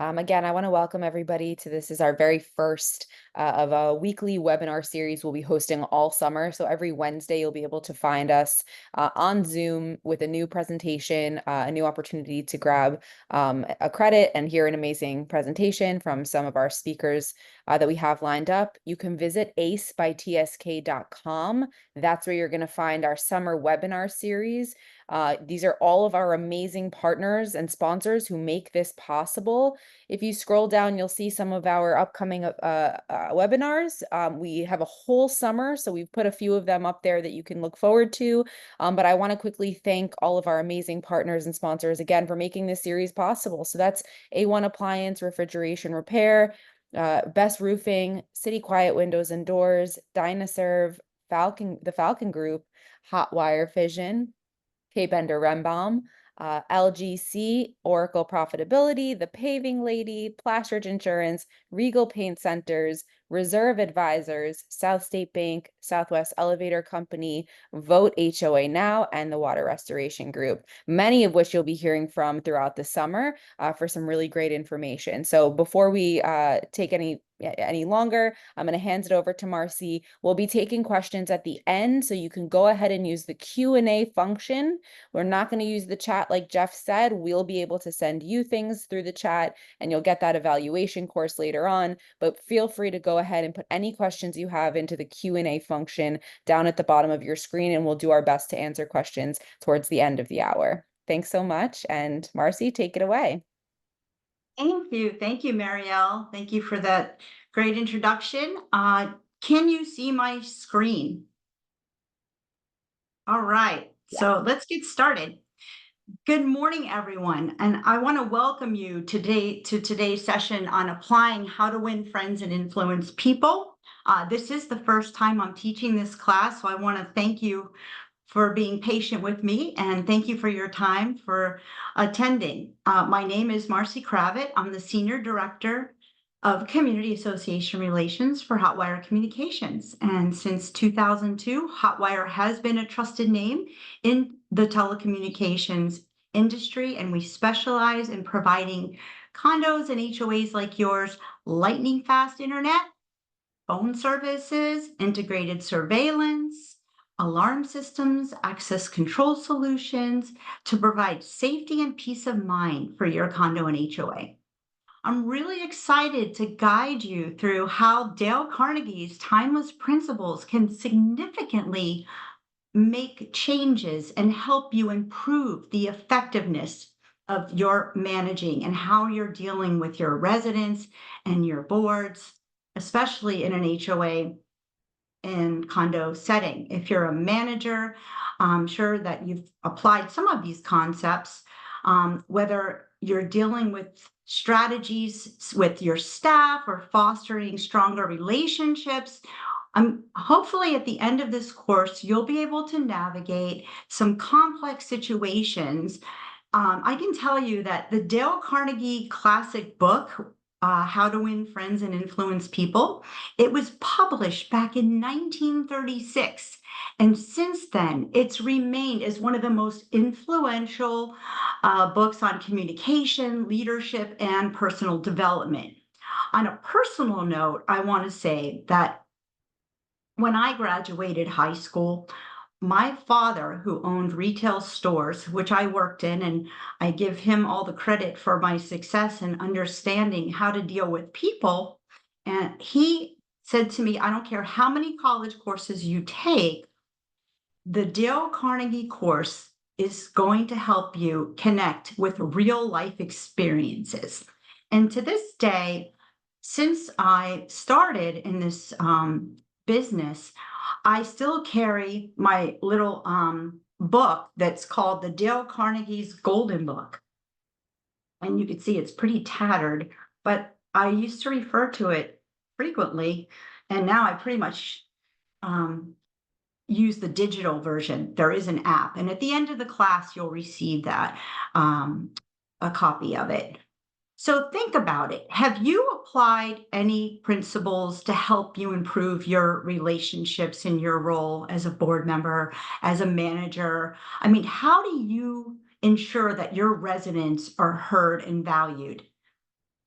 Again, I want to welcome everybody to this is our very first of a weekly webinar series we'll be hosting all summer. So every Wednesday, you'll be able to find us on Zoom with a new presentation, a new opportunity to grab a credit and hear an amazing presentation from some of our speakers that we have lined up. You can visit acebytsk.com. That's where you're going to find our summer webinar series. These are all of our amazing partners and sponsors who make this possible. If you scroll down, you'll see some of our upcoming webinars. We have a whole summer, so we've put a few of them up there that you can look forward to. But I want to quickly thank all of our amazing partners and sponsors again for making this series possible. So that's A1 Appliance Refrigeration Repair, Best Roofing, City Quiet Windows and Doors, Dynaserve, the Falcon Group, Hotwire Fision, K-Bender Rembaum, LGC, Oracle Profitability, The Paving Lady, Plashridge Insurance, Regal Paint Centers, Reserve Advisors, South State Bank, Southwest Elevator Company, Vote HOA Now, and the Water Restoration Group, many of which you'll be hearing from throughout the summer for some really great information. So before we take any longer, I'm going to hand it over to Marcy. We'll be taking questions at the end, so you can go ahead and use the Q&A function. We're not going to use the chat like Jeff said. We'll be able to send you things through the chat, and you'll get that evaluation course later on. But feel free to go ahead and put any questions you have into the Q&A function down at the bottom of your screen, and we'll do our best to answer questions towards the end of the hour. Thanks so much, and Marcy, take it away. Thank you. Thank you, Marielle. Thank you for that great introduction. Can you see my screen? All right. So let's get started. Good morning, everyone. And I want to welcome you today to today's session on applying how to win friends and influence people. This is the first time I'm teaching this class, so I want to thank you for being patient with me, and thank you for your time for attending. My name is Marcy Kravit. I'm the Senior Director of Community Association Relations for Hotwire Communications. And since 2002, Hotwire has been a trusted name in the telecommunications industry, and we specialize in providing condos and HOAs like yours lightning fast internet, phone services, integrated surveillance, alarm systems, access control solutions to provide safety and peace of mind for your condo and HOA. I'm really excited to guide you through how Dale Carnegie's timeless principles can significantly make changes and help you improve the effectiveness of your managing and how you're dealing with your residents and your boards, especially in an HOA and condo setting. If you're a manager, I'm sure that you've applied some of these concepts, whether you're dealing with strategies with your staff or fostering stronger relationships. Hopefully at the end of this course, you'll be able to navigate some complex situations. I can tell you that the Dale Carnegie classic book, How to Win Friends and Influence People, it was published back in 1936. And since then, it's remained as one of the most influential books on communication, leadership, and personal development. On a personal note, I want to say that when I graduated high school, my father, who owned retail stores, which I worked in, and I give him all the credit for my success in understanding how to deal with people. And he said to me, I don't care how many college courses you take, the Dale Carnegie course is going to help you connect with real life experiences. And to this day, since I started in this business, I still carry my little book that's called the Dale Carnegie's Golden Book. And you can see it's pretty tattered, but I used to refer to it frequently. And now I pretty much use the digital version. There is an app. And at the end of the class, you'll receive that, a copy of it. So think about it. Have you applied any principles to help you improve your relationships in your role as a board member, as a manager? I mean, how do you ensure that your residents are heard and valued?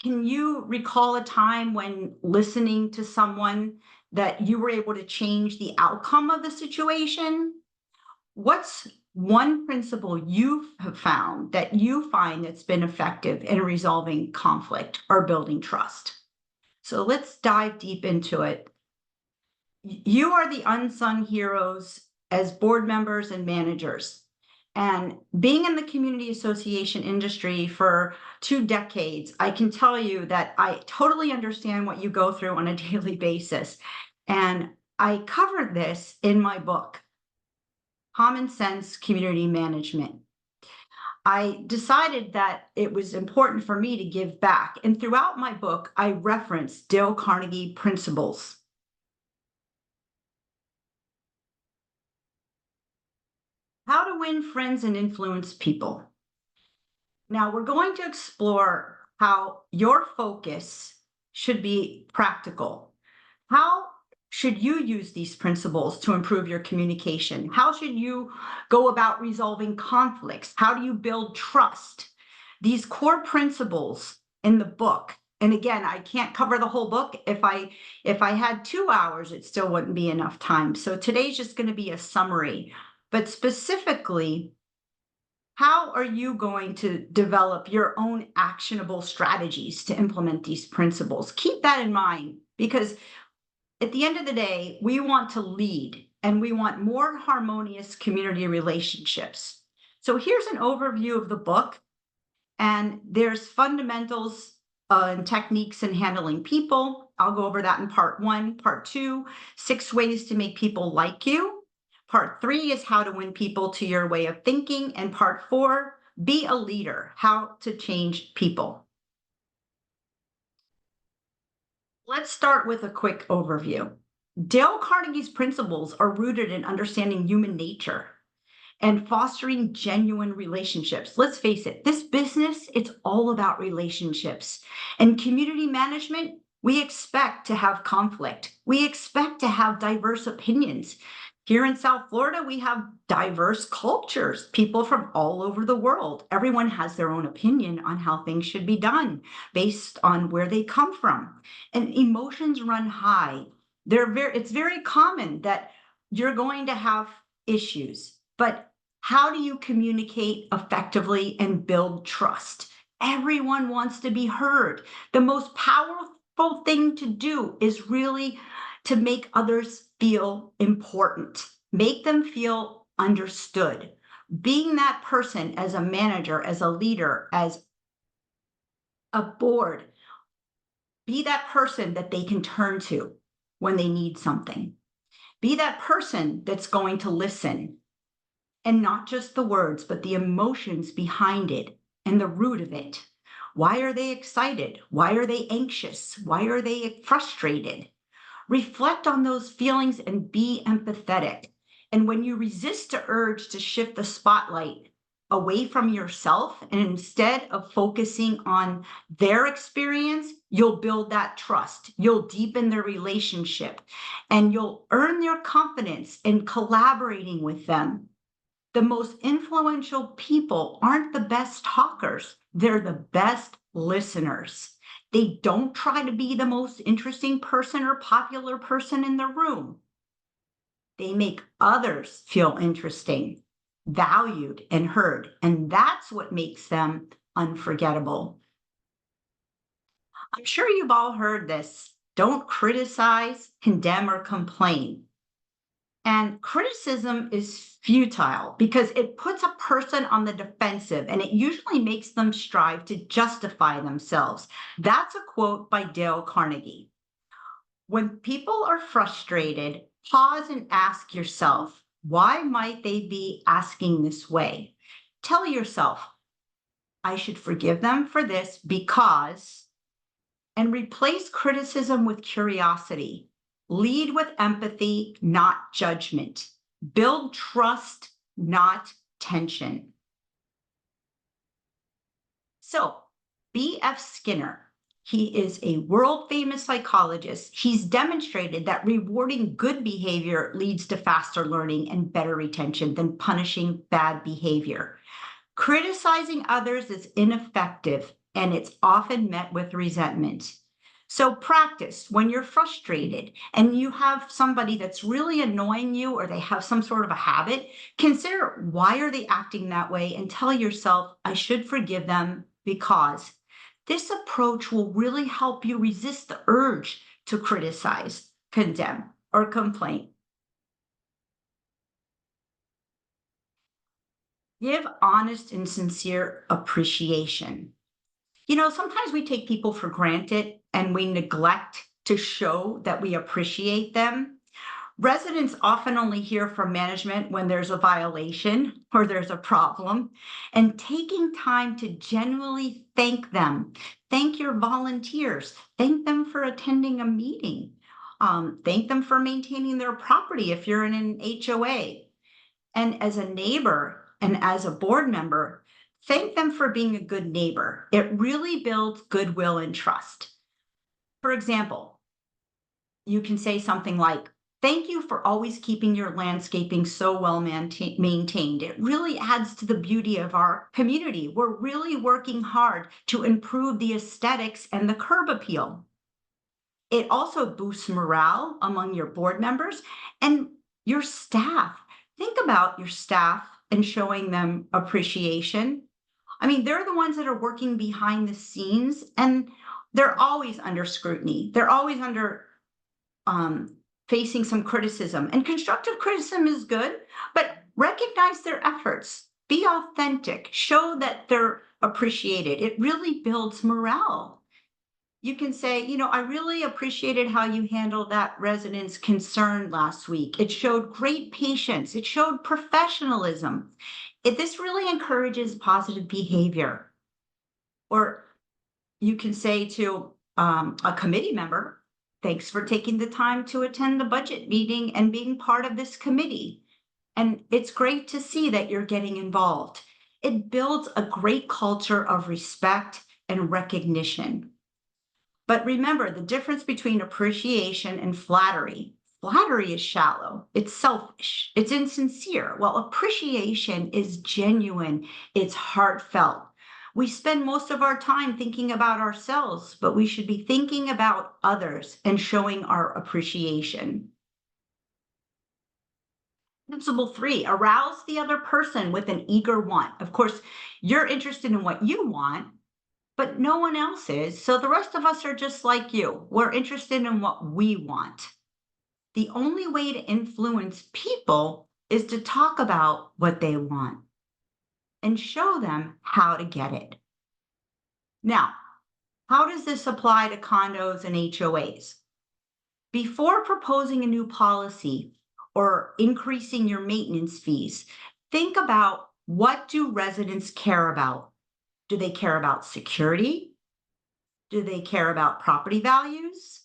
Can you recall a time when listening to someone that you were able to change the outcome of the situation? What's one principle you have found that you find that's been effective in resolving conflict or building trust? So let's dive deep into it. You are the unsung heroes as board members and managers. And being in the community association industry for 2 decades, I can tell you that I totally understand what you go through on a daily basis. And I covered this in my book, Common Sense Community Management. I decided that it was important for me to give back. And throughout my book, I reference Dale Carnegie principles. How to win friends and influence people. Now, we're going to explore how your focus should be practical. How should you use these principles to improve your communication? How should you go about resolving conflicts? How do you build trust? These core principles in the book. And again, I can't cover the whole book. If I had 2 hours, it still wouldn't be enough time. So today's just going to be a summary. But specifically, how are you going to develop your own actionable strategies to implement these principles? Keep that in mind, because at the end of the day, we want to lead and we want more harmonious community relationships. So here's an overview of the book, and there's fundamentals and techniques in handling people. I'll go over that in part 1. Part 2, 6 ways to make people like you. Part 3 is how to win people to your way of thinking. And part 4, be a leader, how to change people. Let's start with a quick overview. Dale Carnegie's principles are rooted in understanding human nature and fostering genuine relationships. Let's face it, this business, it's all about relationships. And community management, we expect to have conflict. We expect to have diverse opinions. Here in South Florida, we have diverse cultures, people from all over the world. Everyone has their own opinion on how things should be done based on where they come from. And emotions run high. It's very common that you're going to have issues, but how do you communicate effectively and build trust? Everyone wants to be heard. The most powerful thing to do is really to make others feel important, make them feel understood. Being that person as a manager, as a leader, as a board, be that person that they can turn to when they need something. Be that person that's going to listen, and not just the words, but the emotions behind it and the root of it. Why are they excited? Why are they anxious? Why are they frustrated? Reflect on those feelings and be empathetic. And when you resist the urge to shift the spotlight away from yourself and instead of focusing on their experience, you'll build that trust. You'll deepen the relationship and you'll earn their confidence in collaborating with them. The most influential people aren't the best talkers, they're the best listeners. They don't try to be the most interesting person or popular person in the room. They make others feel interesting, valued, and heard. And that's what makes them unforgettable. I'm sure you've all heard this. Don't criticize, condemn, or complain. And criticism is futile because it puts a person on the defensive and it usually makes them strive to justify themselves. That's a quote by Dale Carnegie. When people are frustrated, pause and ask yourself, why might they be asking this way? Tell yourself, I should forgive them for this because, and replace criticism with curiosity. Lead with empathy, not judgment. Build trust, not tension. So, B.F. Skinner, he is a world famous psychologist. He's demonstrated that rewarding good behavior leads to faster learning and better retention than punishing bad behavior. Criticizing others is ineffective and it's often met with resentment. So practice when you're frustrated and you have somebody that's really annoying you or they have some sort of a habit, consider why are they acting that way and tell yourself, I should forgive them because. This approach will really help you resist the urge to criticize, condemn, or complain. Give honest and sincere appreciation. Sometimes we take people for granted and we neglect to show that we appreciate them. Residents often only hear from management when there's a violation or there's a problem. And taking time to genuinely thank them, thank your volunteers, thank them for attending a meeting, thank them for maintaining their property if you're in an HOA. And as a neighbor and as a board member, thank them for being a good neighbor. It really builds goodwill and trust. For example, you can say something like, thank you for always keeping your landscaping so well maintained. It really adds to the beauty of our community. We're really working hard to improve the aesthetics and the curb appeal. It also boosts morale among your board members and your staff. Think about your staff and showing them appreciation. I mean, they're the ones that are working behind the scenes and they're always under scrutiny. They're always under facing some criticism. And constructive criticism is good, but recognize their efforts. Be authentic. Show that they're appreciated. It really builds morale. You can say, I really appreciated how you handled that resident's concern last week. It showed great patience. It showed professionalism. This really encourages positive behavior. Or you can say to a committee member, thanks for taking the time to attend the budget meeting and being part of this committee. And it's great to see that you're getting involved. It builds a great culture of respect and recognition. But remember the difference between appreciation and flattery. Flattery is shallow, it's selfish, it's insincere, while appreciation is genuine, it's heartfelt. We spend most of our time thinking about ourselves, but we should be thinking about others and showing our appreciation. Principle 3, arouse the other person with an eager want. Of course, you're interested in what you want, but no one else is. So the rest of us are just like you. We're interested in what we want. The only way to influence people is to talk about what they want and show them how to get it. Now, how does this apply to condos and HOAs? Before proposing a new policy or increasing your maintenance fees, think about what do residents care about? Do they care about security? Do they care about property values?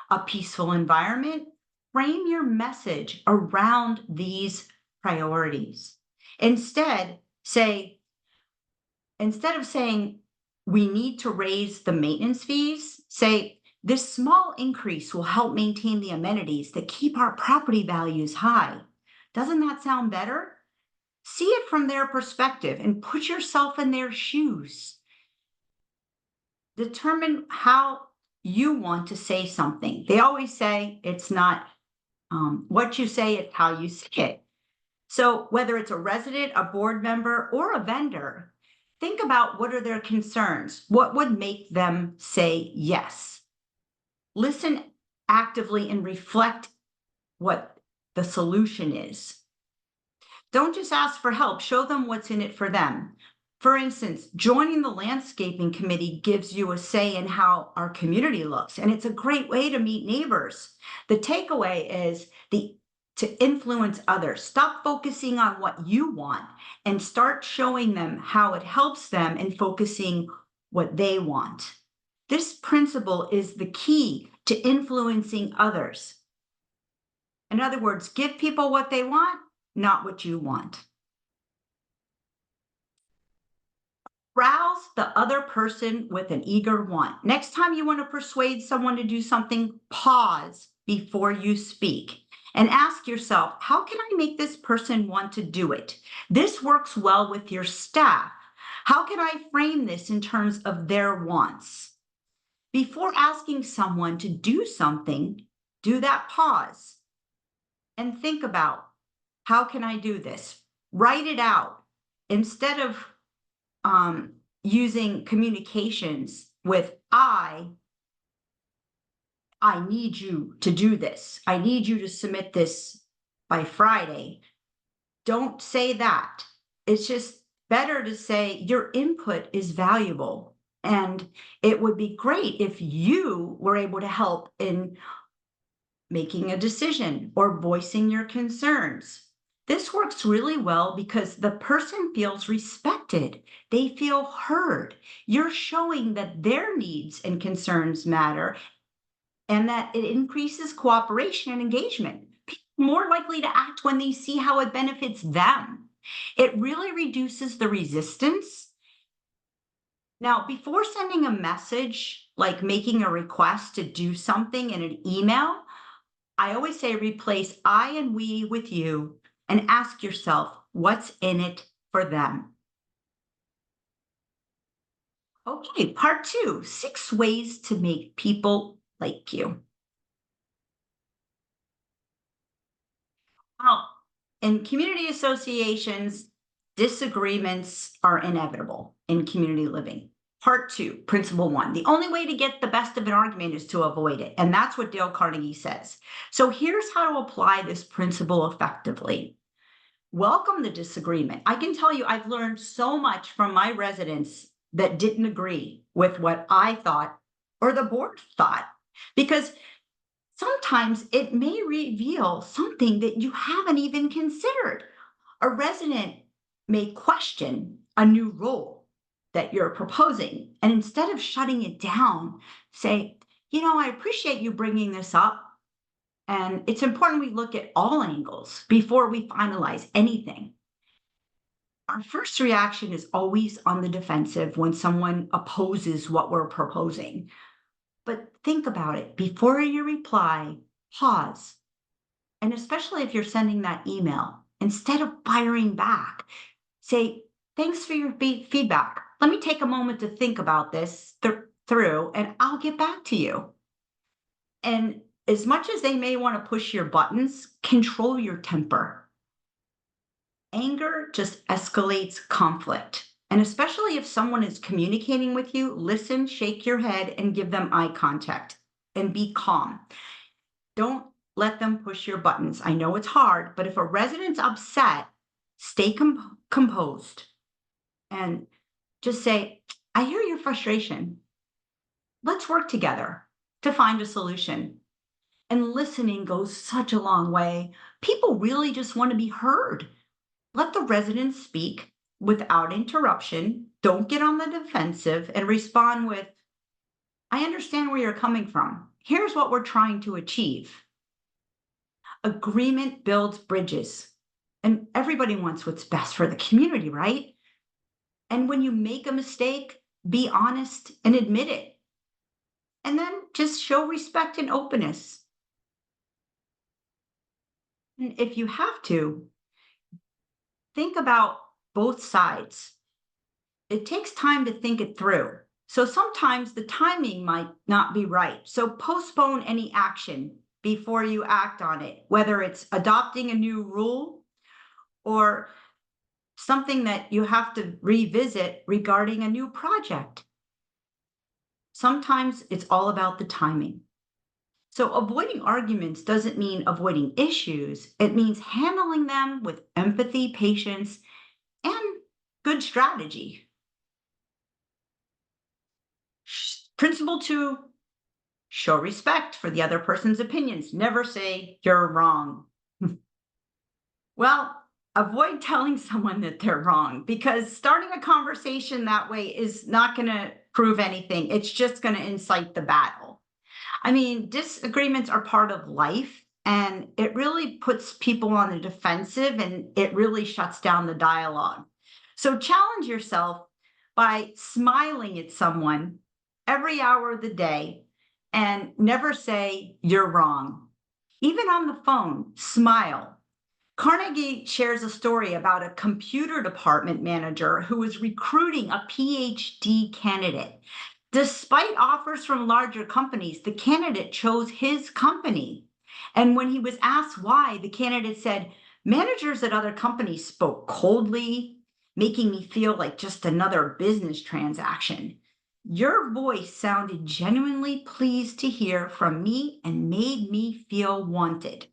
A peaceful environment? Frame your message around these priorities. Instead of saying we need to raise the maintenance fees, say this small increase will help maintain the amenities that keep our property values high. Doesn't that sound better? See it from their perspective and put yourself in their shoes. Determine how you want to say something. They always say it's not what you say, it's how you say it. So whether it's a resident, a board member, or a vendor, think about what are their concerns? What would make them say yes? Listen actively and reflect what the solution is. Don't just ask for help, show them what's in it for them. For instance, joining the landscaping committee gives you a say in how our community looks, and it's a great way to meet neighbors. The takeaway is to influence others. Stop focusing on what you want and start showing them how it helps them and focusing what they want. This principle is the key to influencing others. In other words, give people what they want, not what you want. Rouse the other person with an eager want. Next time you want to persuade someone to do something, pause before you speak and ask yourself, how can I make this person want to do it? This works well with your staff. How can I frame this in terms of their wants? Before asking someone to do something, do that pause and think about, how can I do this? Write it out instead of um, using communications with I need you to do this. I need you to submit this by Friday. Don't say that. It's just better to say your input is valuable. And it would be great if you were able to help in making a decision or voicing your concerns. This works really well because the person feels respected. They feel heard. You're showing that their needs and concerns matter and that it increases cooperation and engagement. People are more likely to act when they see how it benefits them. It really reduces the resistance. Now, before sending a message, like making a request to do something in an email, I always say replace I and we with you and ask yourself, what's in it for them? Okay, part two, 6 ways to make people like you. Well, in community associations, disagreements are inevitable in community living. Part two, principle one, the only way to get the best of an argument is to avoid it. And that's what Dale Carnegie says. So here's how to apply this principle effectively. Welcome the disagreement. I can tell you, I've learned so much from my residents that didn't agree with what I thought or the board thought, because sometimes it may reveal something that you haven't even considered. A resident may question a new rule that you're proposing. And instead of shutting it down, say, I appreciate you bringing this up. And it's important we look at all angles before we finalize anything. Our first reaction is always on the defensive when someone opposes what we're proposing. But think about it. Before you reply, pause. And especially if you're sending that email, instead of firing back, say, thanks for your feedback. Let me take a moment to think about this through, and I'll get back to you. And as much as they may want to push your buttons, control your temper. Anger just escalates conflict. And especially if someone is communicating with you, listen, shake your head, and give them eye contact and be calm. Don't let them push your buttons. I know it's hard, but if a resident's upset, stay composed and just say, I hear your frustration. Let's work together to find a solution. And listening goes such a long way. People really just want to be heard. Let the residents speak without interruption. Don't get on the defensive and respond with, I understand where you're coming from. Here's what we're trying to achieve. Agreement builds bridges, and everybody wants what's best for the community, right? And when you make a mistake, be honest and admit it. And then just show respect and openness. And if you have to, think about both sides. It takes time to think it through. So sometimes the timing might not be right. So postpone any action before you act on it, whether it's adopting a new rule or something that you have to revisit regarding a new project. Sometimes it's all about the timing. So avoiding arguments doesn't mean avoiding issues. It means handling them with empathy, patience, and good strategy. Principle two, show respect for the other person's opinions. Never say you're wrong. Well, avoid telling someone that they're wrong, because starting a conversation that way is not going to prove anything. It's just going to incite the battle. I mean, disagreements are part of life, and it really puts people on the defensive, and it really shuts down the dialogue. So challenge yourself by smiling at someone every hour of the day and never say you're wrong. Even on the phone, smile. Carnegie shares a story about a computer department manager who was recruiting a PhD candidate. Despite offers from larger companies, the candidate chose his company. And when he was asked why, the candidate said, managers at other companies spoke coldly, making me feel like just another business transaction. Your voice sounded genuinely pleased to hear from me and made me feel wanted.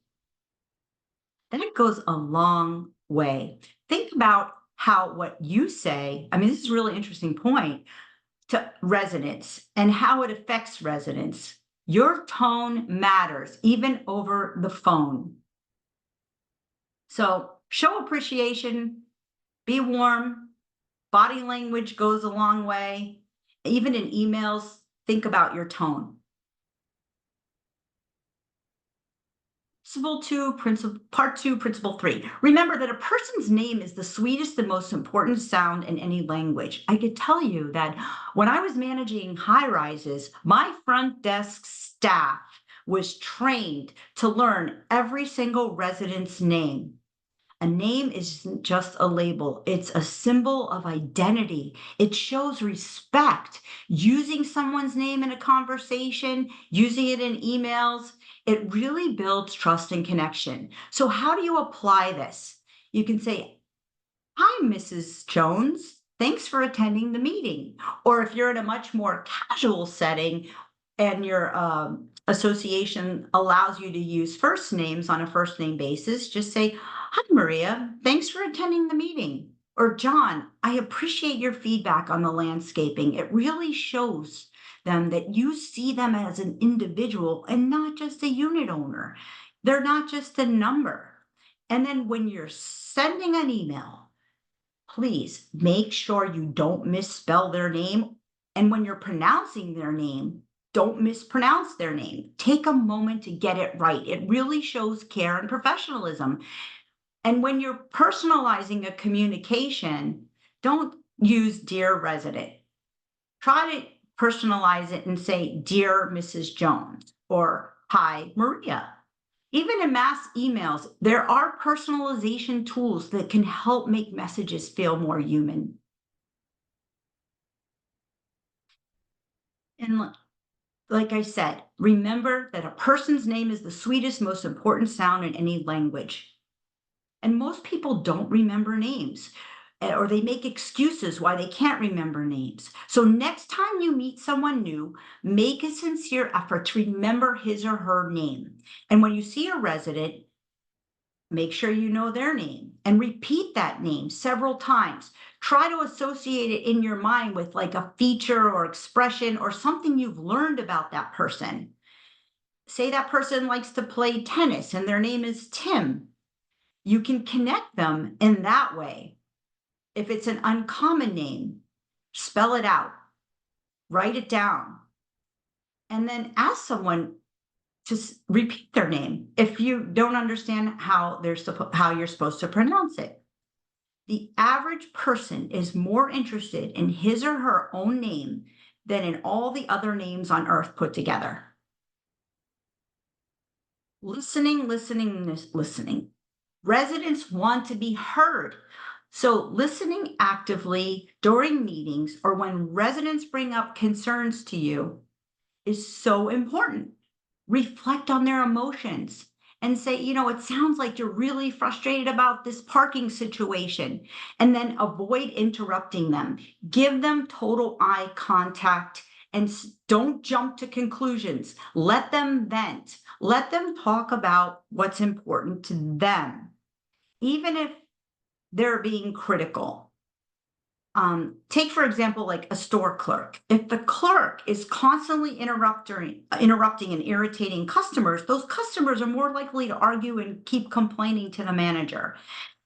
That goes a long way. Think about how what you say, I mean, this is a really interesting point to residents and how it affects residents. Your tone matters, even over the phone. So show appreciation, be warm, body language goes a long way. Even in emails, think about your tone. Part two, principle three. Remember that a person's name is the sweetest and most important sound in any language. I could tell you that when I was managing high rises, my front desk staff was trained to learn every single resident's name. A name isn't just a label, it's a symbol of identity. It shows respect. Using someone's name in a conversation, using it in emails, it really builds trust and connection. So, how do you apply this? You can say, hi, Mrs. Jones. Thanks for attending the meeting. Or if you're in a much more casual setting and your association allows you to use first names on a first name basis, just say, hi, Maria. Thanks for attending the meeting. Or John, I appreciate your feedback on the landscaping. It really shows them that you see them as an individual and not just a unit owner. They're not just a number. And then when you're sending an email, please make sure you don't misspell their name. And when you're pronouncing their name, don't mispronounce their name. Take a moment to get it right. It really shows care and professionalism. And when you're personalizing a communication, don't use dear resident. Try to personalize it and say, dear Mrs. Jones, or hi, Maria. Even in mass emails, there are personalization tools that can help make messages feel more human. And like I said, remember that a person's name is the sweetest, most important sound in any language. And most people don't remember names, or they make excuses why they can't remember names. So next time you meet someone new, make a sincere effort to remember his or her name. And when you see a resident, make sure you know their name and repeat that name several times. Try to associate it in your mind with like a feature or expression or something you've learned about that person. Say that person likes to play tennis and their name is Tim. You can connect them in that way. If it's an uncommon name, spell it out, write it down, and then ask someone to repeat their name if you don't understand how how you're supposed to pronounce it. The average person is more interested in his or her own name than in all the other names on earth put together. Listening, listening, listening. Residents want to be heard. So, listening actively during meetings or when residents bring up concerns to you is so important. Reflect on their emotions and say, it sounds like you're really frustrated about this parking situation. And then avoid interrupting them. Give them total eye contact and don't jump to conclusions. Let them vent. Let them talk about what's important to them, even if they're being critical. Take, for example, like a store clerk. If the clerk is constantly interrupting and irritating customers, those customers are more likely to argue and keep complaining to the manager.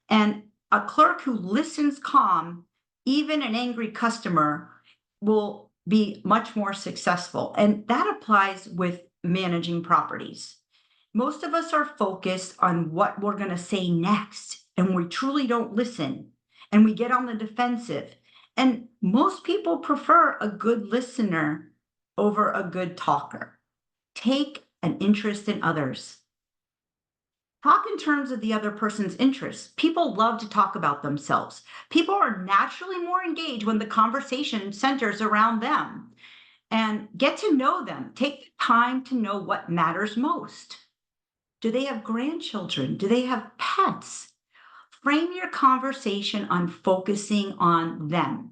And a clerk who listens calm, even an angry customer, will be much more successful. And that applies with managing properties. Most of us are focused on what we're going to say next, and we truly don't listen, and we get on the defensive. And most people prefer a good listener over a good talker. Take an interest in others. Talk in terms of the other person's interests. People love to talk about themselves. People are naturally more engaged when the conversation centers around them. And get to know them. Take the time to know what matters most. Do they have grandchildren? Do they have pets? Frame your conversation on focusing on them.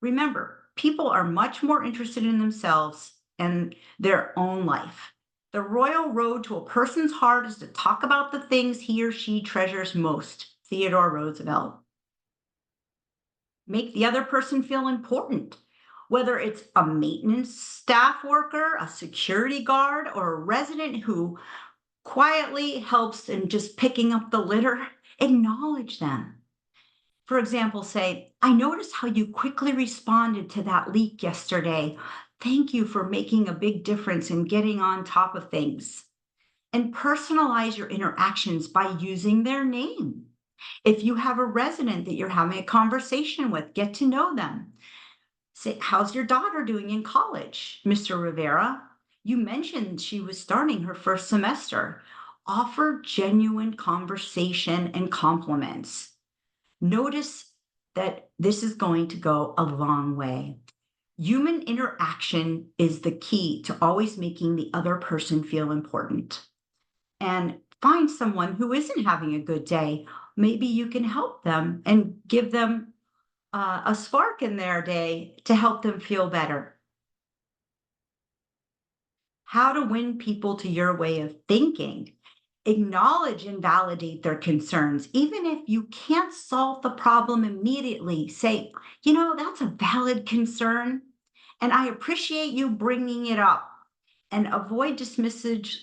Remember, people are much more interested in themselves and their own life. The royal road to a person's heart is to talk about the things he or she treasures most. Theodore Roosevelt. Make the other person feel important. Whether it's a maintenance staff worker, a security guard, or a resident who quietly helps in just picking up the litter, acknowledge them. For example, say, I noticed how you quickly responded to that leak yesterday. Thank you for making a big difference in getting on top of things. And personalize your interactions by using their name. If you have a resident that you're having a conversation with, get to know them. Say, how's your daughter doing in college, Mr. Rivera? You mentioned she was starting her first semester. Offer genuine conversation and compliments. Notice that this is going to go a long way. Human interaction is the key to always making the other person feel important. And find someone who isn't having a good day. Maybe you can help them and give them a spark in their day to help them feel better. How to win people to your way of thinking. Acknowledge and validate their concerns. Even if you can't solve the problem immediately, say, that's a valid concern. And I appreciate you bringing it up. And avoid dismissive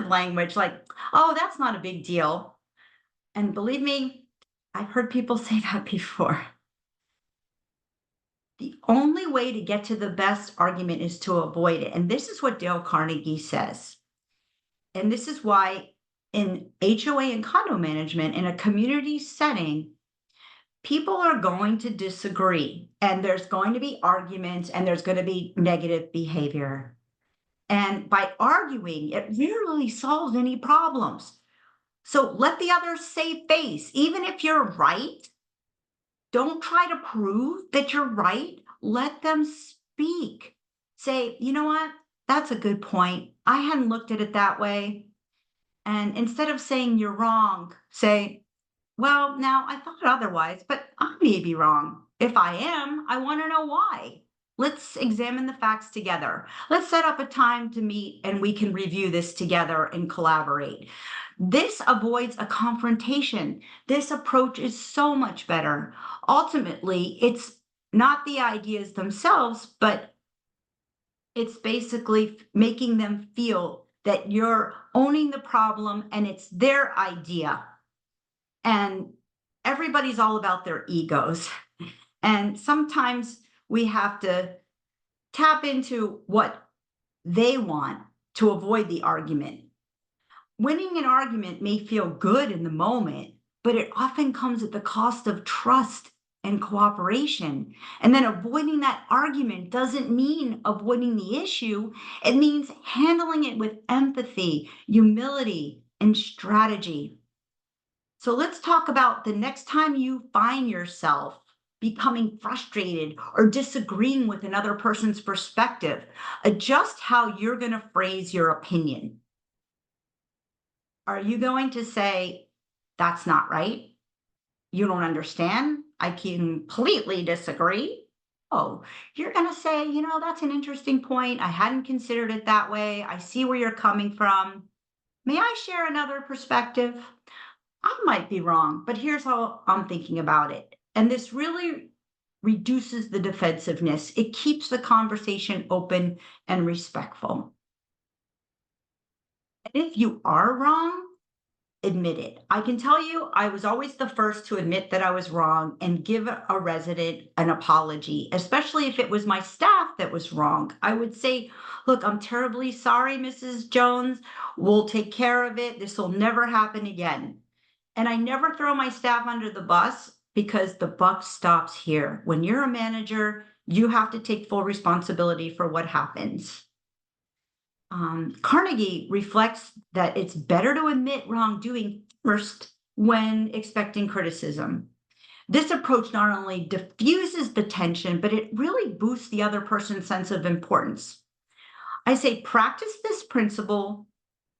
language like, oh, that's not a big deal. And believe me, I've heard people say that before. The only way to get to the best argument is to avoid it. And this is what Dale Carnegie says. And this is why in HOA and condo management, in a community setting, people are going to disagree and there's going to be arguments and there's going to be negative behavior. And by arguing, it rarely solves any problems. So let the other save face. Even if you're right, don't try to prove that you're right. Let them speak. Say, you know what? That's a good point. I hadn't looked at it that way. And instead of saying you're wrong, say, well, now I thought otherwise, but I may be wrong. If I am, I want to know why. Let's examine the facts together. Let's set up a time to meet and we can review this together and collaborate. This avoids a confrontation. This approach is so much better. Ultimately, it's not the ideas themselves, but it's basically making them feel that you're owning the problem and it's their idea. And everybody's all about their egos. And sometimes we have to tap into what they want to avoid the argument. Winning an argument may feel good in the moment, but it often comes at the cost of trust and cooperation. And then avoiding that argument doesn't mean avoiding the issue, it means handling it with empathy, humility, and strategy. So let's talk about the next time you find yourself becoming frustrated or disagreeing with another person's perspective. Adjust how you're going to phrase your opinion. Are you going to say, that's not right? You don't understand? I completely disagree. Oh, you're going to say, that's an interesting point. I hadn't considered it that way. I see where you're coming from. May I share another perspective? I might be wrong, but here's how I'm thinking about it. And this really reduces the defensiveness. It keeps the conversation open and respectful. And if you are wrong, admit it. I can tell you, I was always the first to admit that I was wrong and give a resident an apology, especially if it was my staff that was wrong. I would say, look, I'm terribly sorry, Mrs. Jones. We'll take care of it. This will never happen again. And I never throw my staff under the bus because the buck stops here. When you're a manager, you have to take full responsibility for what happens. Carnegie reflects that it's better to admit wrongdoing first when expecting criticism. This approach not only diffuses the tension, but it really boosts the other person's sense of importance. I say practice this principle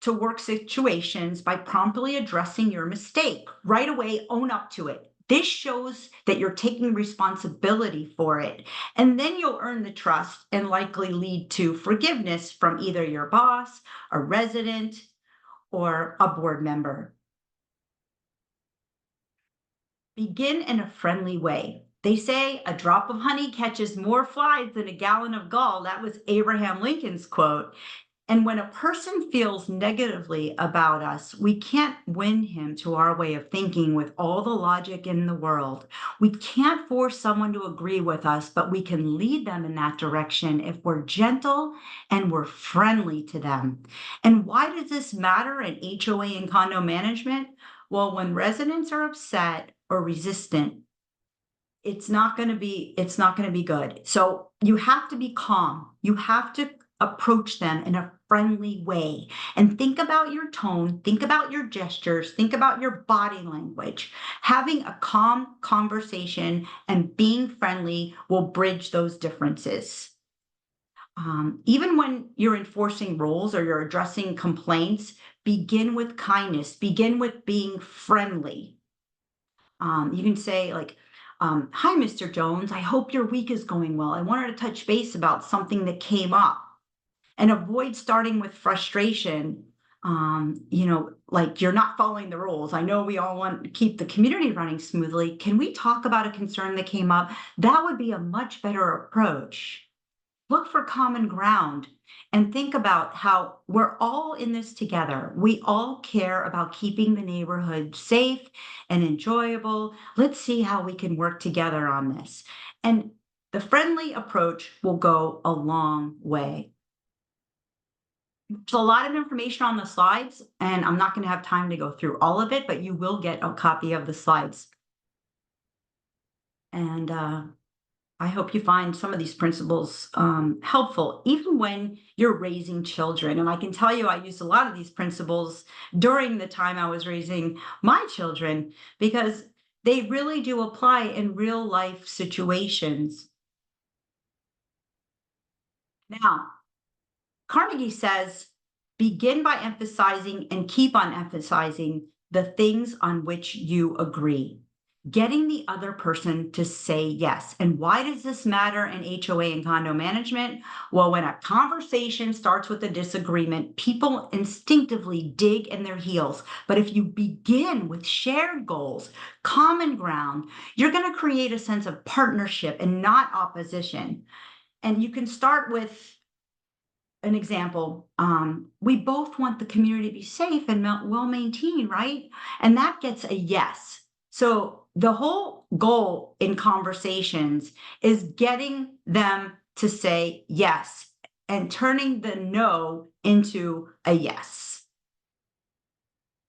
to work situations by promptly addressing your mistake. Right away, own up to it. This shows that you're taking responsibility for it. And then you'll earn the trust and likely lead to forgiveness from either your boss, a resident, or a board member. Begin in a friendly way. They say a drop of honey catches more flies than a gallon of gall. That was Abraham Lincoln's quote. And when a person feels negatively about us, we can't win him to our way of thinking with all the logic in the world. We can't force someone to agree with us, but we can lead them in that direction if we're gentle and we're friendly to them. And why does this matter in HOA and condo management? Well, when residents are upset or resistant, it's not going to be good. So you have to be calm. You have to approach them in a friendly way and think about your tone, think about your gestures, think about your body language. Having a calm conversation and being friendly will bridge those differences. Even when you're enforcing rules or you're addressing complaints, begin with kindness, begin with being friendly. You can say, like, hi, Mr. Jones. I hope your week is going well. I wanted to touch base about something that came up, and avoid starting with frustration. Like you're not following the rules. I know we all want to keep the community running smoothly. Can we talk about a concern that came up? That would be a much better approach. Look for common ground and think about how we're all in this together. We all care about keeping the neighborhood safe and enjoyable. Let's see how we can work together on this. And the friendly approach will go a long way. There's a lot of information on the slides, and I'm not going to have time to go through all of it, but you will get a copy of the slides. And I hope you find some of these principles helpful, even when you're raising children. And I can tell you, I used a lot of these principles during the time I was raising my children because they really do apply in real life situations. Now, Carnegie says, begin by emphasizing and keep on emphasizing the things on which you agree. Getting the other person to say yes. And why does this matter in HOA and condo management? Well, when a conversation starts with a disagreement, people instinctively dig in their heels. But if you begin with shared goals, common ground, you're going to create a sense of partnership and not opposition. And you can start with an example. We both want the community to be safe and well maintained, right? And that gets a yes. So the whole goal in conversations is getting them to say yes and turning the no into a yes.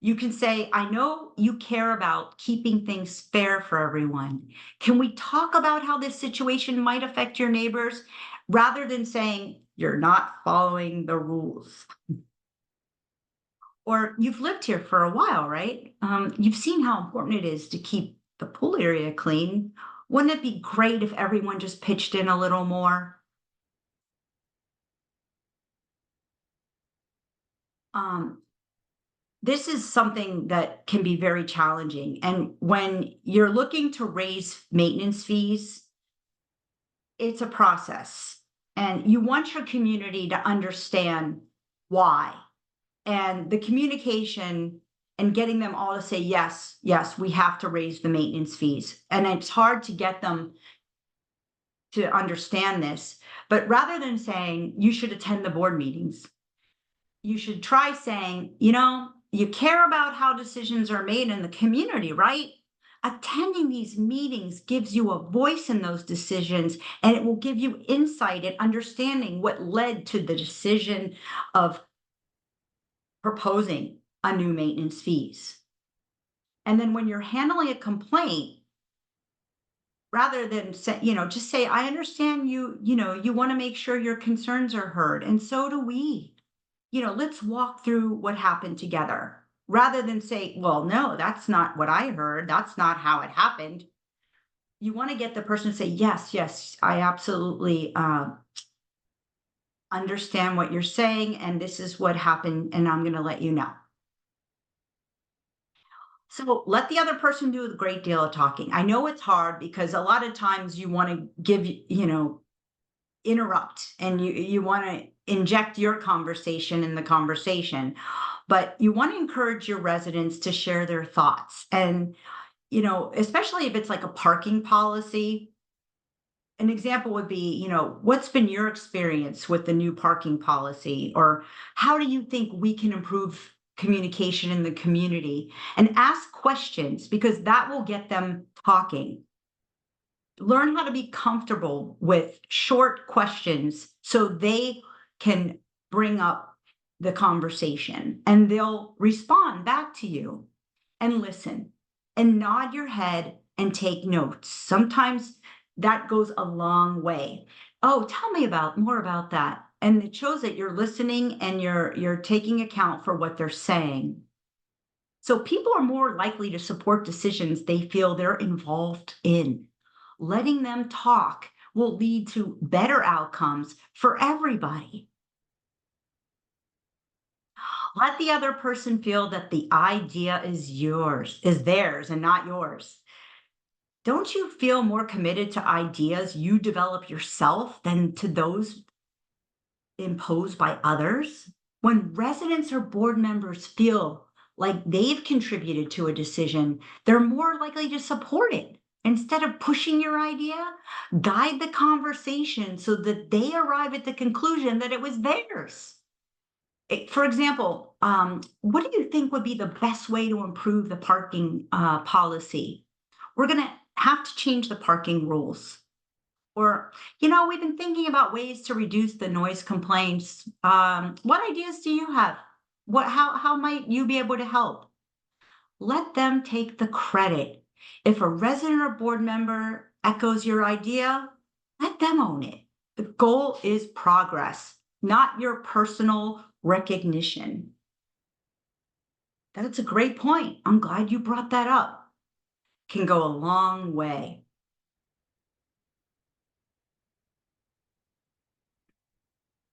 You can say, I know you care about keeping things fair for everyone. Can we talk about how this situation might affect your neighbors? Rather than saying, you're not following the rules. Or you've lived here for a while, right? You've seen how important it is to keep the pool area clean. Wouldn't it be great if everyone just pitched in a little more? Um, this is something that can be very challenging. And when you're looking to raise maintenance fees, it's a process. And you want your community to understand why. And the communication and getting them all to say, yes, yes, we have to raise the maintenance fees. And it's hard to get them to understand this. But rather than saying, you should attend the board meetings, you should try saying, you care about how decisions are made in the community, right? Attending these meetings gives you a voice in those decisions, and it will give you insight and understanding what led to the decision of proposing a new maintenance fees. And then when you're handling a complaint, rather than say, just say, I understand you want to make sure your concerns are heard. And so do we. let's walk through what happened together rather than say, well, no, that's not what I heard. That's not how it happened. You want to get the person to say, yes, yes, I absolutely understand what you're saying. And this is what happened. And I'm going to let you know. So let the other person do a great deal of talking. I know it's hard because a lot of times you want to give, interrupt and you want to inject your conversation in the conversation, but you want to encourage your residents to share their thoughts. And, especially if it's like a parking policy, an example would be, what's been your experience with the new parking policy? Or how do you think we can improve communication in the community? And ask questions because that will get them talking. Learn how to be comfortable with short questions so they can bring up the conversation and they'll respond back to you. And listen and nod your head and take notes. Sometimes that goes a long way. Oh, tell me about more about that. And it shows that you're listening and you're taking account for what they're saying. So people are more likely to support decisions they feel they're involved in. Letting them talk will lead to better outcomes for everybody. Let the other person feel that the idea is theirs and not yours. Don't you feel more committed to ideas you develop yourself than to those imposed by others? When residents or board members feel like they've contributed to a decision, they're more likely to support it. Instead of pushing your idea, guide the conversation so that they arrive at the conclusion that it was theirs. For example, what do you think would be the best way to improve the parking policy? We're going to have to change the parking rules. Or, we've been thinking about ways to reduce the noise complaints. What ideas do you have? How might you be able to help? Let them take the credit. If a resident or board member echoes your idea, let them own it. The goal is progress, not your personal recognition. That's a great point. I'm glad you brought that up. Can go a long way.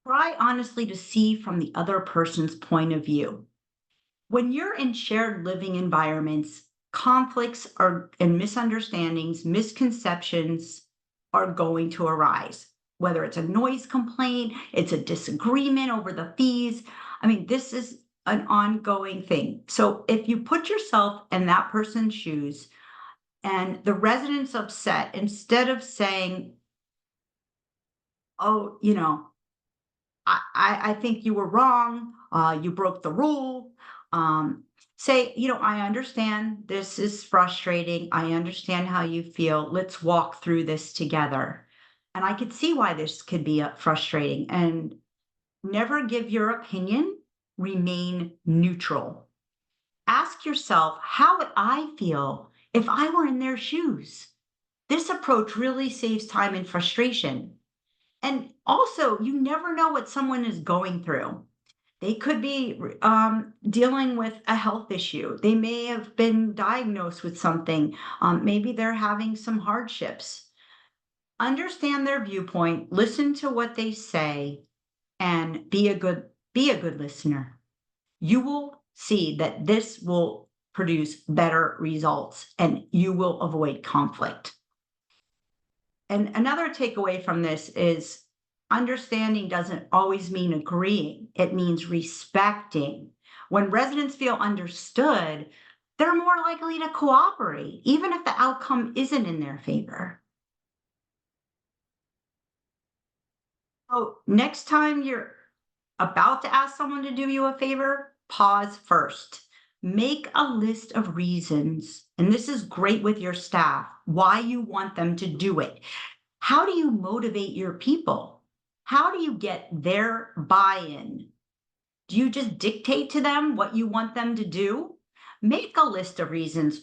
Try honestly to see from the other person's point of view. When you're in shared living environments, conflicts and misunderstandings, misconceptions are going to arise. Whether it's a noise complaint, it's a disagreement over the fees. I mean, this is an ongoing thing. So if you put yourself in that person's shoes and the resident's upset, instead of saying, oh, I think you were wrong. You broke the rule. Say, I understand this is frustrating. I understand how you feel. Let's walk through this together. And I could see why this could be frustrating. And never give your opinion. Remain neutral. Ask yourself, how would I feel if I were in their shoes? This approach really saves time and frustration. And also, you never know what someone is going through. They could be dealing with a health issue. They may have been diagnosed with something. Maybe they're having some hardships. Understand their viewpoint, listen to what they say, and be a good listener. You will see that this will produce better results and you will avoid conflict. And another takeaway from this is understanding doesn't always mean agreeing, it means respecting. When residents feel understood, they're more likely to cooperate, even if the outcome isn't in their favor. So, next time you're about to ask someone to do you a favor, pause first. Make a list of reasons, and this is great with your staff, why you want them to do it. How do you motivate your people? How do you get their buy-in? Do you just dictate to them what you want them to do? Make a list of reasons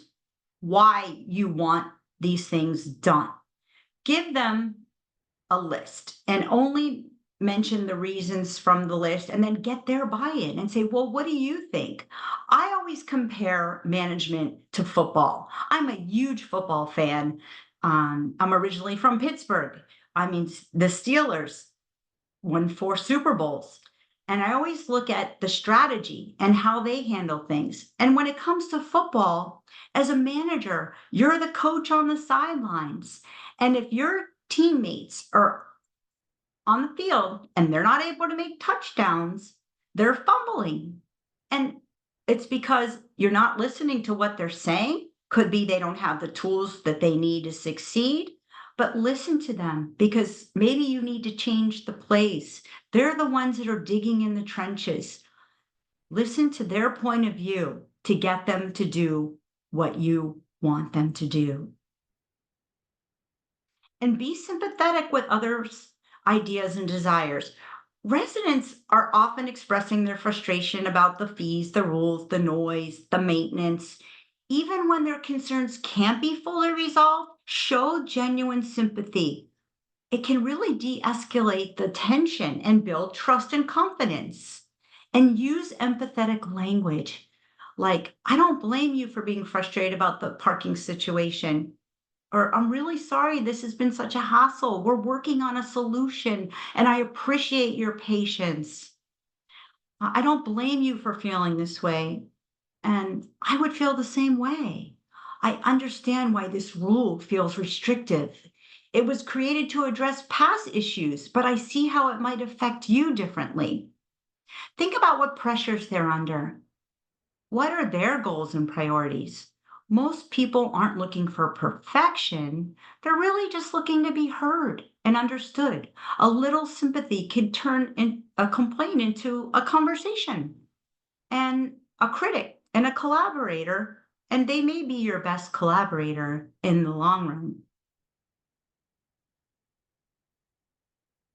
why you want these things done. Give them a list and only mention the reasons from the list and then get their buy-in and say, well, what do you think? I always compare management to football. I'm a huge football fan. I'm originally from Pittsburgh. I mean, the Steelers won 4 Super Bowls. And I always look at the strategy and how they handle things. And when it comes to football, as a manager, you're the coach on the sidelines. And if your teammates are on the field and they're not able to make touchdowns, they're fumbling. And it's because you're not listening to what they're saying. Could be they don't have the tools that they need to succeed, but listen to them because maybe you need to change the plays. They're the ones that are digging in the trenches. Listen to their point of view to get them to do what you want them to do. And be sympathetic with others' ideas and desires. Residents are often expressing their frustration about the fees, the rules, the noise, the maintenance. Even when their concerns can't be fully resolved, show genuine sympathy. It can really de escalate the tension and build trust and confidence. And use empathetic language like, I don't blame you for being frustrated about the parking situation. Or I'm really sorry this has been such a hassle. We're working on a solution and I appreciate your patience. I don't blame you for feeling this way. And I would feel the same way. I understand why this rule feels restrictive. It was created to address past issues, but I see how it might affect you differently. Think about what pressures they're under. What are their goals and priorities? Most people aren't looking for perfection. They're really just looking to be heard and understood. A little sympathy can turn a complaint into a conversation and a critic and a collaborator, and they may be your best collaborator in the long run.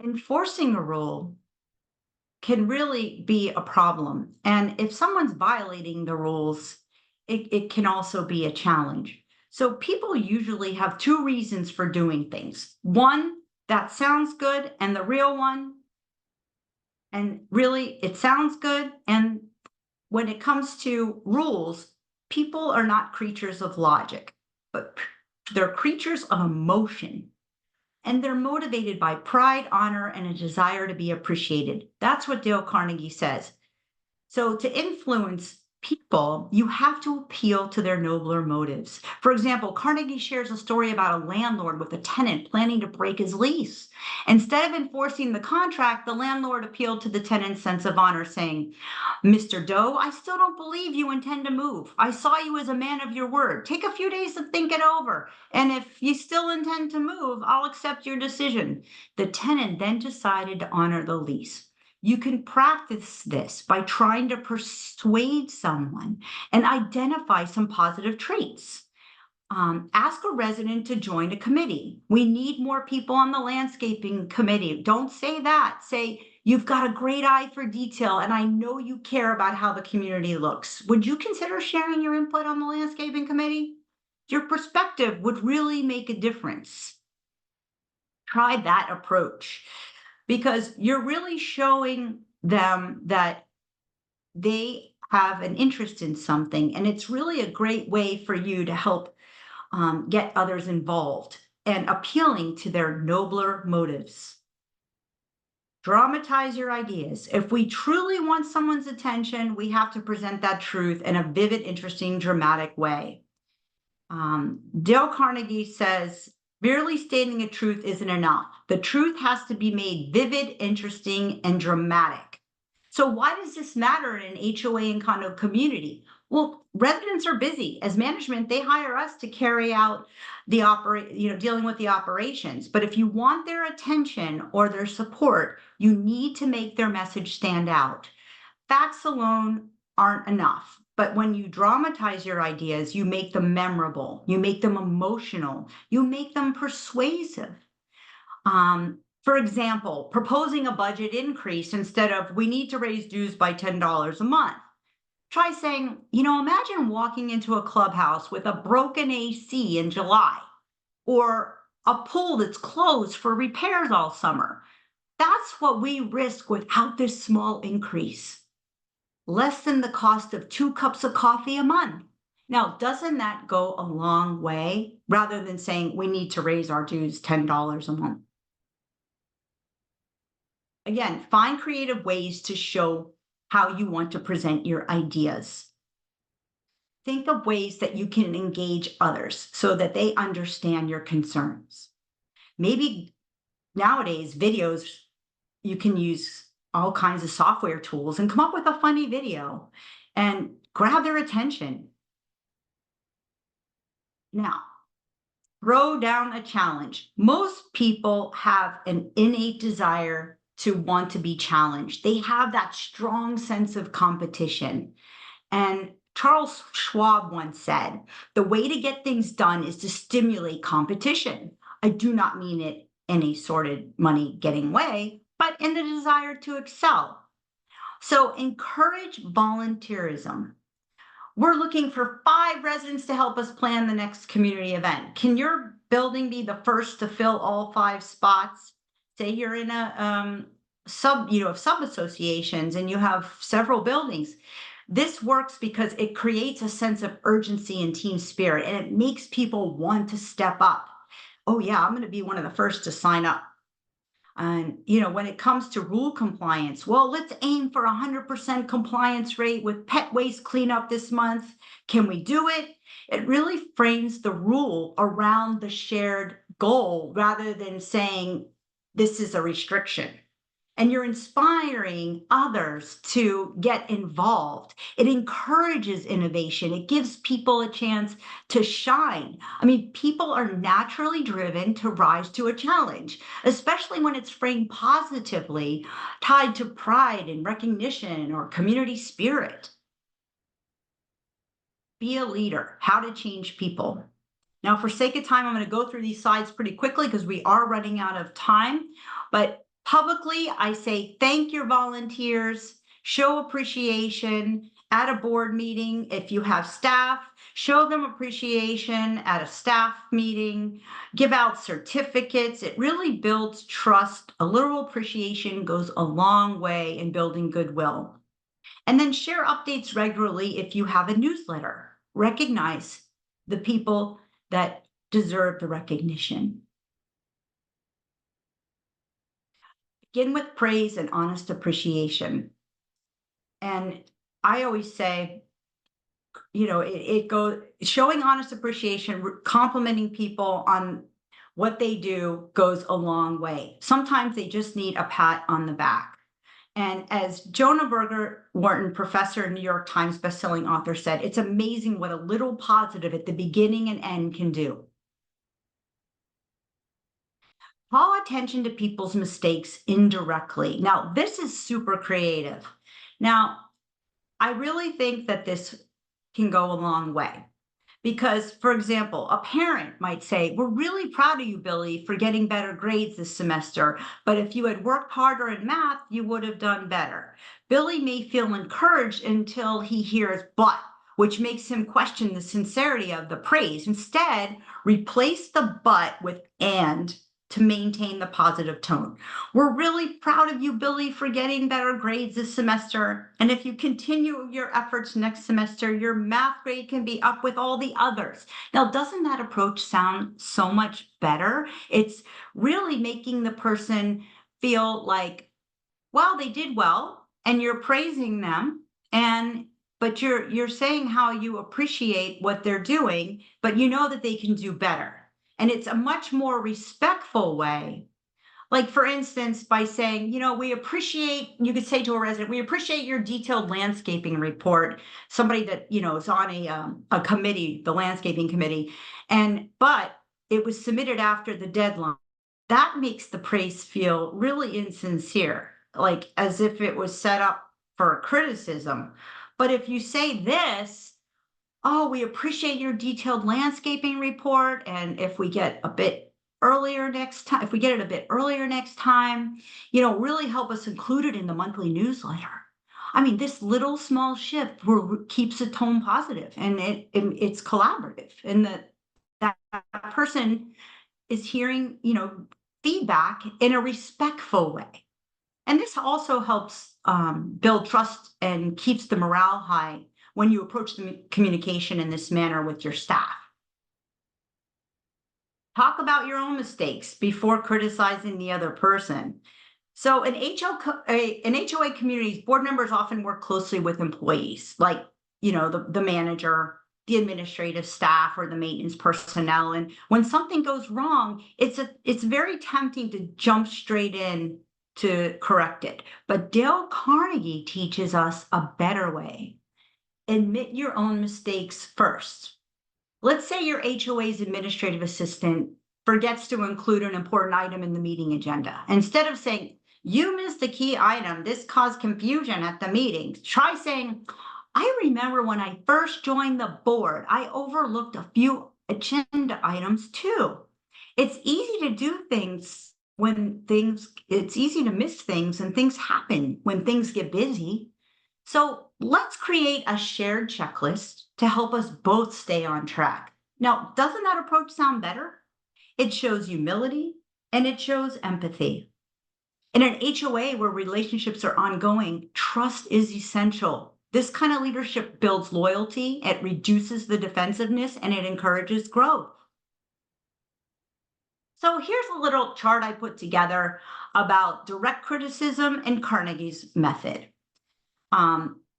Enforcing a rule can really be a problem. And if someone's violating the rules, it can also be a challenge. So people usually have 2 reasons for doing things. One, that sounds good, and the real one, and really it sounds good. And when it comes to rules, people are not creatures of logic, but they're creatures of emotion. And they're motivated by pride, honor, and a desire to be appreciated. That's what Dale Carnegie says. So to influence people, you have to appeal to their nobler motives. For example, Carnegie shares a story about a landlord with a tenant planning to break his lease. Instead of enforcing the contract, the landlord appealed to the tenant's sense of honor, saying, Mr. Doe, I still don't believe you intend to move. I saw you as a man of your word. Take a few days to think it over. And if you still intend to move, I'll accept your decision. The tenant then decided to honor the lease. You can practice this by trying to persuade someone and identify some positive traits. Ask a resident to join a committee. We need more people on the landscaping committee. Don't say that. Say, you've got a great eye for detail, and I know you care about how the community looks. Would you consider sharing your input on the landscaping committee? Your perspective would really make a difference. Try that approach because you're really showing them that they have an interest in something. And it's really a great way for you to help get others involved and appealing to their nobler motives. Dramatize your ideas. If we truly want someone's attention, we have to present that truth in a vivid, interesting, dramatic way. Dale Carnegie says, merely stating a truth isn't enough. The truth has to be made vivid, interesting, and dramatic. So why does this matter in an HOA and condo community? Well, residents are busy. As management, they hire us to carry out the dealing with the operations. But if you want their attention or their support, you need to make their message stand out. Facts alone aren't enough. But when you dramatize your ideas, you make them memorable, you make them emotional, you make them persuasive. For example, proposing a budget increase instead of we need to raise dues by $10 a month. Try saying, imagine walking into a clubhouse with a broken AC in July or a pool that's closed for repairs all summer. That's what we risk without this small increase. Less than the cost of 2 cups of coffee a month. Now, doesn't that go a long way rather than saying we need to raise our dues $10 a month? Again, find creative ways to show how you want to present your ideas. Think of ways that you can engage others so that they understand your concerns. Maybe nowadays, videos, you can use all kinds of software tools and come up with a funny video and grab their attention. Now, throw down a challenge. Most people have an innate desire to want to be challenged. They have that strong sense of competition. And Charles Schwab once said, the way to get things done is to stimulate competition. I do not mean it in a sordid money getting way, but in the desire to excel. So encourage volunteerism. We're looking for 5 residents to help us plan the next community event. Can your building be the first to fill all 5 spots? Say you're in a sub associations and you have several buildings. This works because it creates a sense of urgency and team spirit, and it makes people want to step up. Oh yeah, I'm going to be one of the first to sign up. And when it comes to rule compliance, well, let's aim for 100% compliance rate with pet waste cleanup this month. Can we do it? It really frames the rule around the shared goal rather than saying this is a restriction. And you're inspiring others to get involved. It encourages innovation. It gives people a chance to shine. I mean, people are naturally driven to rise to a challenge, especially when it's framed positively, tied to pride and recognition or community spirit. Be a leader, how to change people. Now, for sake of time, I'm going to go through these slides pretty quickly because we are running out of time. But publicly, I say thank your volunteers, show appreciation at a board meeting. If you have staff, show them appreciation at a staff meeting, give out certificates. It really builds trust. A little appreciation goes a long way in building goodwill. And then share updates regularly if you have a newsletter. Recognize the people that deserve the recognition. Begin with praise and honest appreciation. And I always say, it goes showing honest appreciation, complimenting people on what they do goes a long way. Sometimes they just need a pat on the back. And as Jonah Berger Wharton, professor and New York Times bestselling author, said, it's amazing what a little positive at the beginning and end can do. Call attention to people's mistakes indirectly. Now, this is super creative. Now, I really think that this can go a long way. Because, for example, a parent might say, we're really proud of you, Billy, for getting better grades this semester. But if you had worked harder in math, you would have done better. Billy may feel encouraged until he hears but, which makes him question the sincerity of the praise. Instead, replace the but with and to maintain the positive tone. We're really proud of you, Billy, for getting better grades this semester. And if you continue your efforts next semester, your math grade can be up with all the others. Now, doesn't that approach sound so much better? It's really making the person feel like, well, they did well, and you're praising them, but you're saying how you appreciate what they're doing, but you know that they can do better. And it's a much more respectful way. Like, for instance, by saying, we appreciate, you could say to a resident, we appreciate your detailed landscaping report. Somebody that, is on a committee, the landscaping committee, but it was submitted after the deadline. That makes the praise feel really insincere, like as if it was set up for a criticism. But if you say this, oh, we appreciate your detailed landscaping report. And if we get a bit earlier next time, if we get it a bit earlier next time, really help us include it in the monthly newsletter. I mean, this little small shift keeps the tone positive, and it's collaborative, and that person is hearing, feedback in a respectful way. And this also helps build trust and keeps the morale high when you approach the communication in this manner with your staff. Talk about your own mistakes before criticizing the other person. So in HOA communities, board members often work closely with employees, like the manager, the administrative staff, or the maintenance personnel. And when something goes wrong, it's very tempting to jump straight in to correct it. But Dale Carnegie teaches us a better way. Admit your own mistakes first. Let's say your HOA's administrative assistant forgets to include an important item in the meeting agenda. Instead of saying, "You missed the key item, this caused confusion at the meeting," try saying, "I remember when I first joined the board, I overlooked a few agenda items too." It's easy to do things it's easy to miss things and things happen when things get busy. So let's create a shared checklist to help us both stay on track. Now, doesn't that approach sound better? It shows humility and it shows empathy. In an HOA where relationships are ongoing, trust is essential. This kind of leadership builds loyalty, it reduces the defensiveness, and it encourages growth. So here's a little chart I put together about direct criticism and Carnegie's method.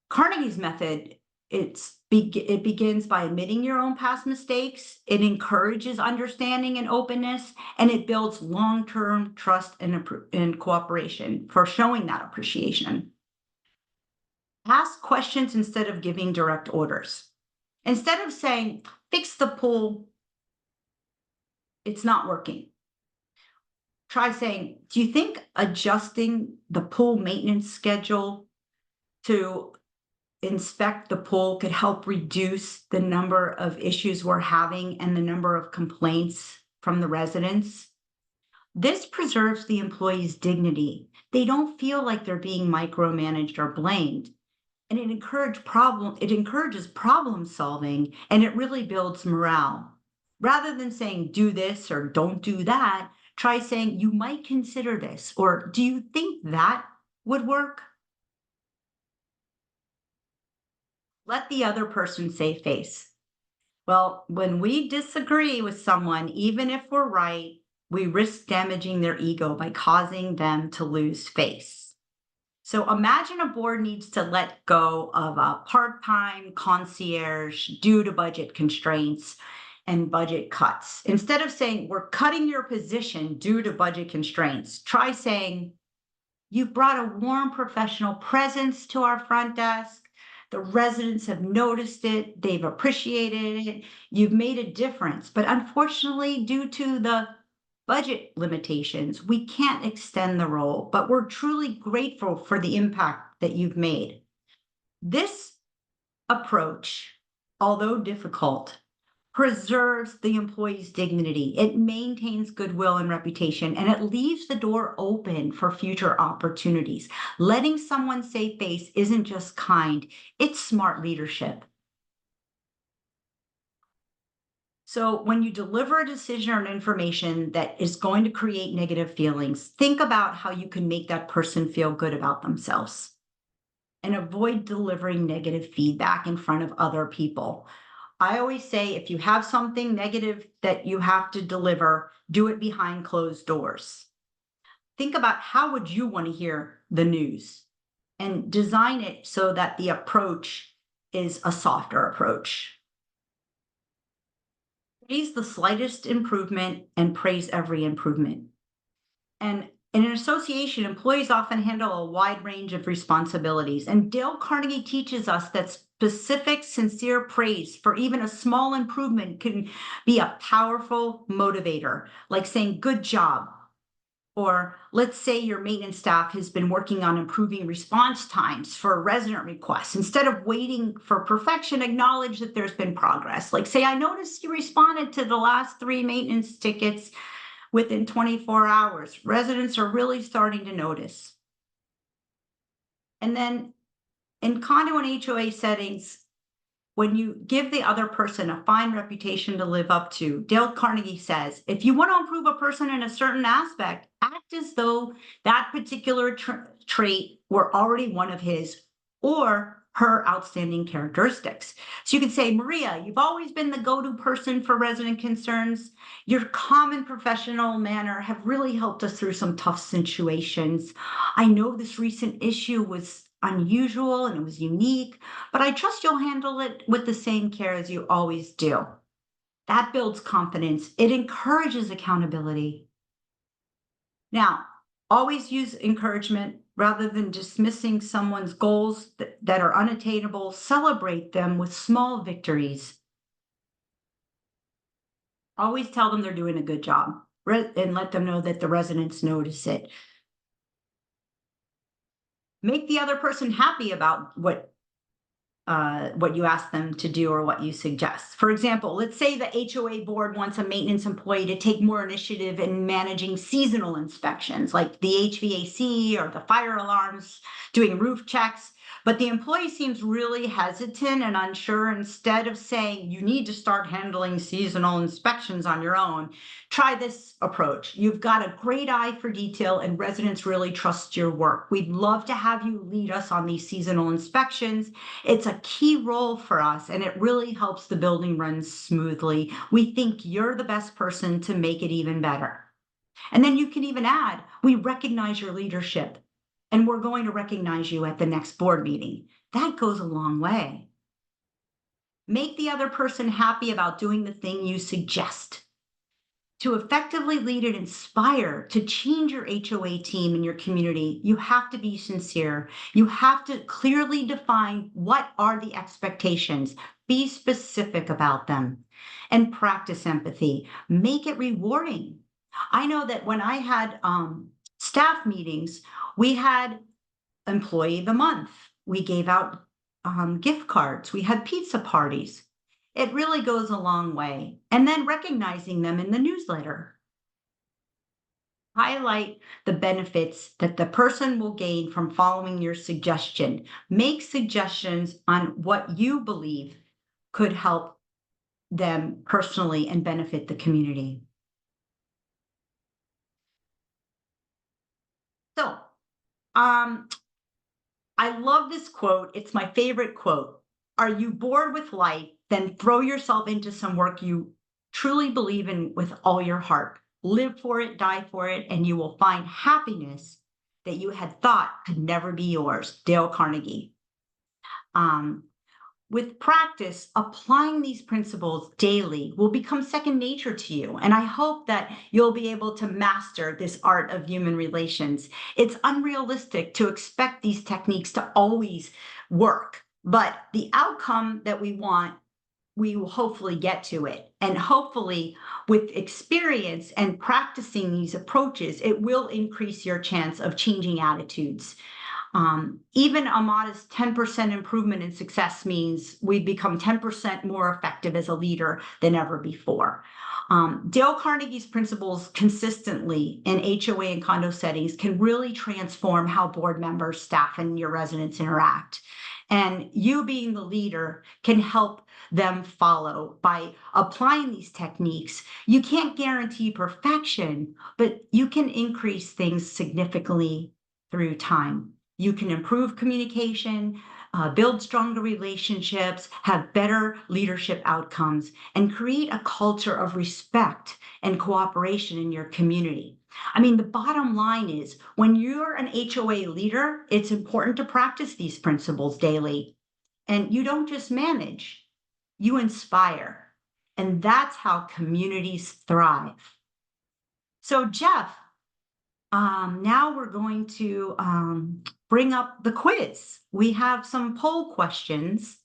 Carnegie's method, it begins by admitting your own past mistakes, it encourages understanding and openness, and it builds long-term trust and cooperation for showing that appreciation. Ask questions instead of giving direct orders. Instead of saying, "Fix the pool, it's not working," try saying, "Do you think adjusting the pool maintenance schedule to inspect the pool could help reduce the number of issues we're having and the number of complaints from the residents?" This preserves the employee's dignity. They don't feel like they're being micromanaged or blamed. And it encourages problem solving, and it really builds morale. Rather than saying, "Do this" or "Don't do that," try saying, "You might consider this," or "Do you think that would work?" Let the other person save face. Well, when we disagree with someone, even if we're right, we risk damaging their ego by causing them to lose face. So imagine a board needs to let go of a part-time concierge due to budget constraints and budget cuts. Instead of saying, "We're cutting your position due to budget constraints," try saying, "You've brought a warm professional presence to our front desk. The residents have noticed it. They've appreciated it. You've made a difference. But unfortunately, due to the budget limitations, we can't extend the role, but we're truly grateful for the impact that you've made." This approach, although difficult, preserves the employee's dignity. It maintains goodwill and reputation, and it leaves the door open for future opportunities. Letting someone save face isn't just kind, it's smart leadership. So when you deliver a decision or an information that is going to create negative feelings, think about how you can make that person feel good about themselves. And avoid delivering negative feedback in front of other people. I always say, if you have something negative that you have to deliver, do it behind closed doors. Think about how would you want to hear the news and design it so that the approach is a softer approach. Praise the slightest improvement and praise every improvement. And in an association, employees often handle a wide range of responsibilities. And Dale Carnegie teaches us that specific, sincere praise for even a small improvement can be a powerful motivator, like saying, "Good job." Or let's say your maintenance staff has been working on improving response times for resident requests. Instead of waiting for perfection, acknowledge that there's been progress. Like say, "I noticed you responded to the last 3 maintenance tickets within 24 hours. Residents are really starting to notice." And then in condo and HOA settings, when you give the other person a fine reputation to live up to, Dale Carnegie says, if you want to improve a person in a certain aspect, act as though that particular trait were already one of his or her outstanding characteristics. So you could say, Maria, you've always been the go-to person for resident concerns. Your calm and professional manner have really helped us through some tough situations. I know this recent issue was unusual and it was unique, but I trust you'll handle it with the same care as you always do. That builds confidence. It encourages accountability. Now, always use encouragement rather than dismissing someone's goals that are unattainable. Celebrate them with small victories. Always tell them they're doing a good job and let them know that the residents notice it. Make the other person happy about what you ask them to do or what you suggest. For example, let's say the HOA board wants a maintenance employee to take more initiative in managing seasonal inspections, like the HVAC or the fire alarms, doing roof checks. But the employee seems really hesitant and unsure. Instead of saying, you need to start handling seasonal inspections on your own, try this approach. You've got a great eye for detail and residents really trust your work. We'd love to have you lead us on these seasonal inspections. It's a key role for us and it really helps the building run smoothly. We think you're the best person to make it even better. And then you can even add, we recognize your leadership and we're going to recognize you at the next board meeting. That goes a long way. Make the other person happy about doing the thing you suggest. To effectively lead and inspire to change your HOA team in your community, you have to be sincere. You have to clearly define what are the expectations. Be specific about them and practice empathy. Make it rewarding. I know that when I had staff meetings, we had employee of the month. We gave out gift cards. We had pizza parties. It really goes a long way. And then recognizing them in the newsletter. Highlight the benefits that the person will gain from following your suggestion. Make suggestions on what you believe could help them personally and benefit the community. So, I love this quote. It's my favorite quote. Are you bored with life? Then throw yourself into some work you truly believe in with all your heart. Live for it, die for it, and you will find happiness that you had thought could never be yours. Dale Carnegie. With practice, applying these principles daily will become second nature to you. And I hope that you'll be able to master this art of human relations. It's unrealistic to expect these techniques to always work, but the outcome that we want, we will hopefully get to it. And hopefully, with experience and practicing these approaches, it will increase your chance of changing attitudes. Even a modest 10% improvement in success means we become 10% more effective as a leader than ever before. Dale Carnegie's principles consistently in HOA and condo settings can really transform how board members, staff, and your residents interact. And you being the leader can help them follow by applying these techniques. You can't guarantee perfection, but you can increase things significantly through time. You can improve communication, build stronger relationships, have better leadership outcomes, and create a culture of respect and cooperation in your community. I mean, the bottom line is when you're an HOA leader, it's important to practice these principles daily. And you don't just manage, you inspire. And that's how communities thrive. So, Jeff, now we're going to bring up the quiz. We have some poll questions.